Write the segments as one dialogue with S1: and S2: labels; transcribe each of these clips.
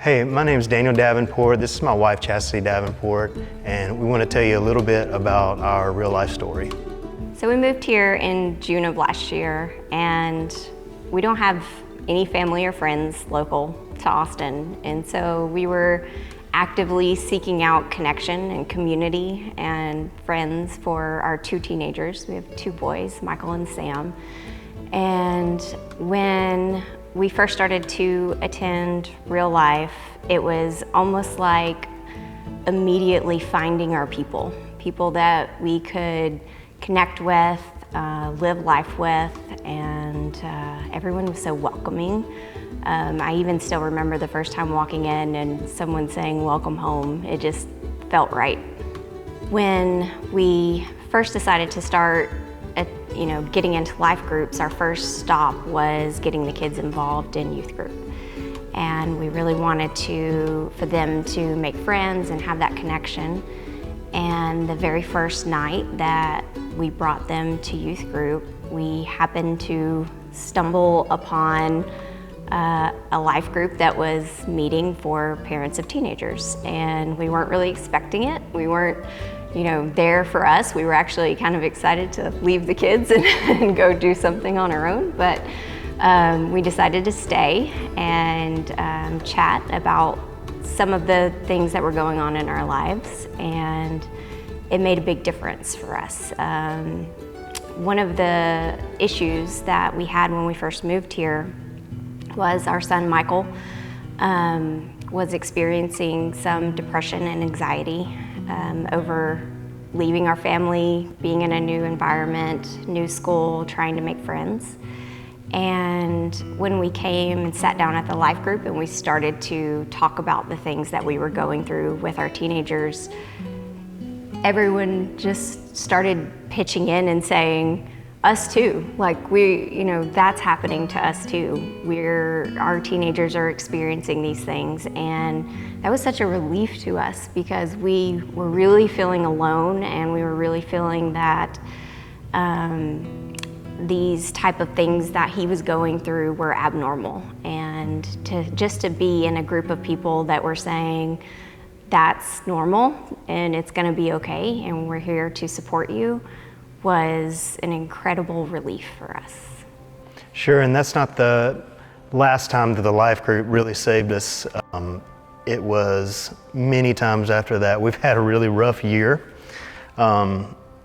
S1: Hey, my name is Daniel Davenport. This is my wife, Chastity Davenport, and we want to tell you a little bit about our real life story.
S2: So we moved here in June of last year, and we don't have any family or friends local to Austin, and so we were actively seeking out connection and community and friends for our two teenagers. We have two boys, Michael and Sam. And when we first started to attend real life, it was almost like immediately finding our people that we could connect with, live life with, and everyone was so welcoming. I even still remember the first time walking in and someone saying, "Welcome home." It just felt right. When we first decided to start getting into life groups, our first stop was getting the kids involved in youth group. And we really wanted for them to make friends and have that connection. And the very first night that we brought them to youth group, we happened to stumble upon a life group that was meeting for parents of teenagers. And we weren't really expecting it. We weren't there for us. We were actually kind of excited to leave the kids and go do something on our own, but we decided to stay and chat about some of the things that were going on in our lives, and it made a big difference for us. One of the issues that we had when we first moved here was our son Michael was experiencing some depression and anxiety over leaving our family, being in a new environment, new school, trying to make friends. And when we came and sat down at the life group and we started to talk about the things that we were going through with our teenagers, everyone just started pitching in and saying, "Us too, that's happening to us too. Our teenagers are experiencing these things." And that was such a relief to us because we were really feeling alone, and we were really feeling that these type of things that he was going through were abnormal. And to be in a group of people that were saying, "That's normal and it's gonna be okay and we're here to support you," was an incredible relief for us.
S1: Sure, and that's not the last time that the life group really saved us. It was many times after that. We've had a really rough year.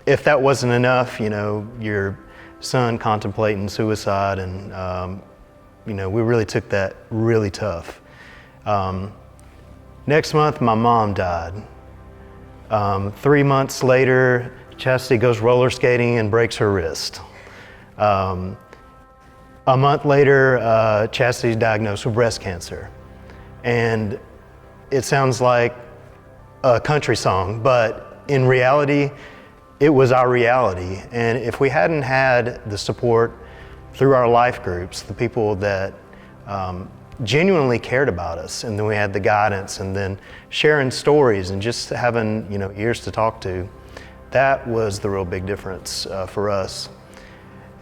S1: If that wasn't enough, your son contemplating suicide, and we really took that really tough. Next month, my mom died. 3 months later, Chastity goes roller skating and breaks her wrist. A month later, Chastity's diagnosed with breast cancer. And it sounds like a country song, but in reality, it was our reality. And if we hadn't had the support through our life groups, the people that genuinely cared about us, and then we had the guidance, and then sharing stories and just having ears to talk to, that was the real big difference for us.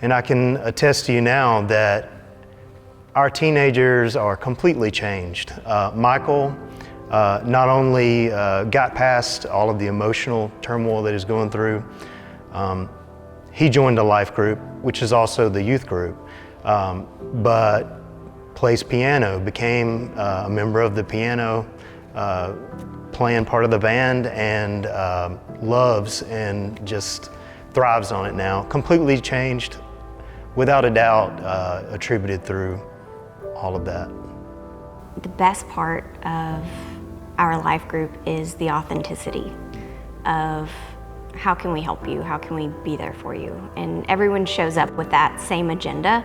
S1: And I can attest to you now that our teenagers are completely changed. Michael not only got past all of the emotional turmoil that he's going through, he joined a life group, which is also the youth group, but plays piano, became a member of the piano playing part of the band, and loves and just thrives on it now. Completely changed, without a doubt, attributed through all of that.
S2: The best part of our life group is the authenticity of how can we help you, how can we be there for you. And everyone shows up with that same agenda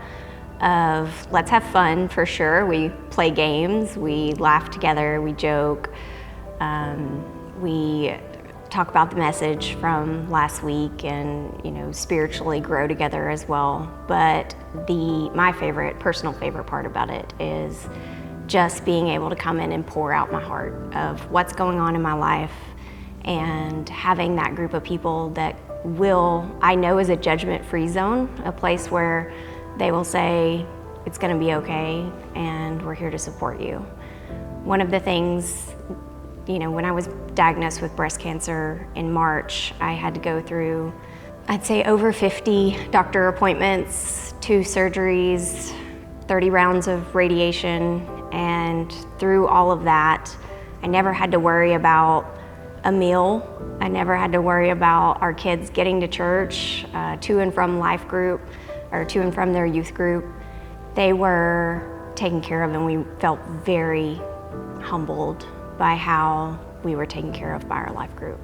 S2: of let's have fun for sure. We play games, we laugh together, we joke, we talk about the message from last week and spiritually grow together as well. But my personal favorite part about it is just being able to come in and pour out my heart of what's going on in my life, and having that group of people that I know is a judgment-free zone, a place where they will say, "It's gonna be okay, and we're here to support you." One of the things, when I was diagnosed with breast cancer in March, I had to go through, I'd say, over 50 doctor appointments, 2 surgeries, 30 rounds of radiation, and through all of that, I never had to worry about a meal. I never had to worry about our kids getting to church, to and from life group, or to and from their youth group. They were taken care of, and we felt very humbled by how we were taken care of by our life group.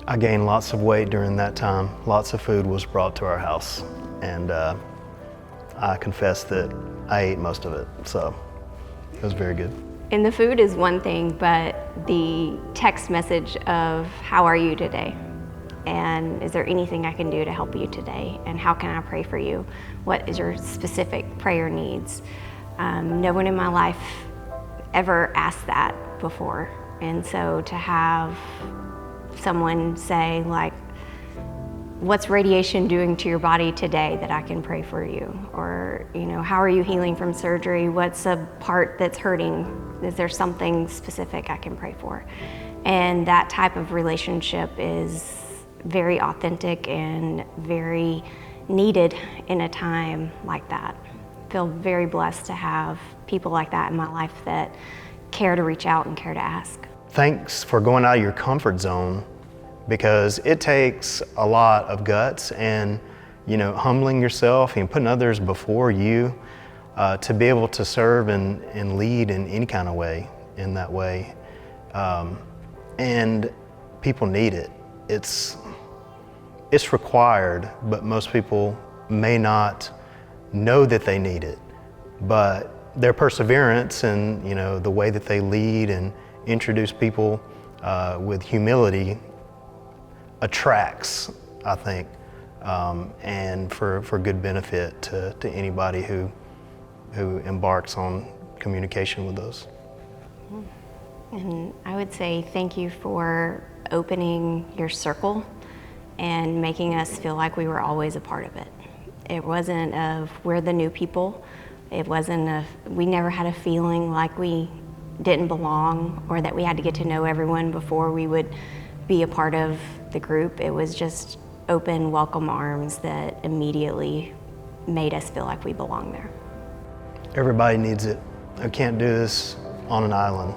S1: I gained lots of weight during that time. Lots of food was brought to our house, and I confess that I ate most of it, so it was very good.
S2: And the food is one thing, but the text message of how are you today? And is there anything I can do to help you today? And how can I pray for you? What is your specific prayer needs? No one in my life ever asked that before. And so to have someone say, like, what's radiation doing to your body today that I can pray for you? Or, how are you healing from surgery? What's a part that's hurting? Is there something specific I can pray for? And that type of relationship is very authentic and very needed in a time like that. I feel very blessed to have people like that in my life that care to reach out and care to ask.
S1: Thanks for going out of your comfort zone, because it takes a lot of guts and humbling yourself and putting others before you to be able to serve and lead in any kind of way, in that way. And people need it. It's required, but most people may not know that they need it. But their perseverance and the way that they lead and introduce people with humility attracts, I think, and for good benefit to anybody who embarks on communication with us.
S2: And I would say thank you for opening your circle and making us feel like we were always a part of it. It wasn't of we're the new people. It wasn't we never had a feeling like we didn't belong or that we had to get to know everyone before we would be a part of the group. It was just open, welcome arms that immediately made us feel like we belong there.
S1: Everybody needs it. I can't do this on an island.